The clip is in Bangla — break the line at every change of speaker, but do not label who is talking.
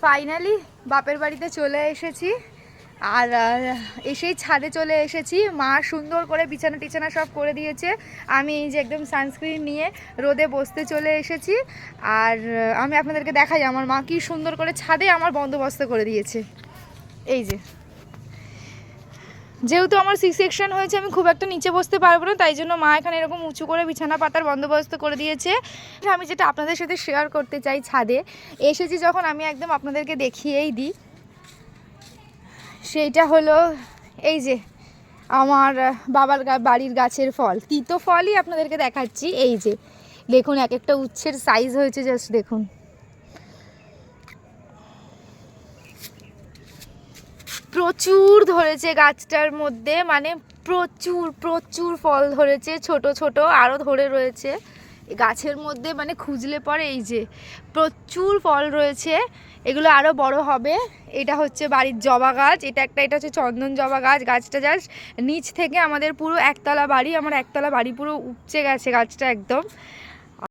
ফাইনালি বাপের বাড়িতে চলে এসেছি। আর এসেই ছাদে চলে এসেছি। মা সুন্দর করে বিছানা টিছানা সব করে দিয়েছে। আমি এই যে একদম সানস্ক্রিন নিয়ে রোদে বসতে চলে এসেছি। আর আমি আপনাদেরকে দেখাই আমার মা কি সুন্দর করে ছাদে আমার বন্দোবস্ত করে দিয়েছে। এই যে, যেহেতু আমার সি সেকশন হয়েছে আমি খুব একটা নিচে বসতে পারবো না, তাই জন্য মা এখানে এরকম উঁচু করে বিছানা পাতার বন্দোবস্ত করে দিয়েছে। আমি যেটা আপনাদের সাথে শেয়ার করতে চাই, ছাদে এসেছি যখন আমি একদম আপনাদেরকে দেখিয়েই দিই। সেইটা হলো এই যে আমার বাবার বাড়ির গাছের ফল, তিতো ফলই আপনাদেরকে দেখাচ্ছি। এই যে দেখুন, এক একটা উচ্ছের সাইজ হয়েছে, জাস্ট দেখুন। প্রচুর ধরেছে গাছটার মধ্যে, মানে প্রচুর প্রচুর ফল ধরেছে, ছোট ছোট আরও ধরে রয়েছে গাছের মধ্যে, মানে খুঁজলে পরে এই যে প্রচুর ফল রয়েছে। এগুলো আরও বড় হবে। এটা হচ্ছে বাড়ির জবা গাছ, এটা হচ্ছে চন্দন জবা গাছ। গাছটা জাস্ট নিচ থেকে আমাদের পুরো একতলা বাড়ি, আমার একতলা বাড়ি পুরো উপচে গেছে গাছটা একদম।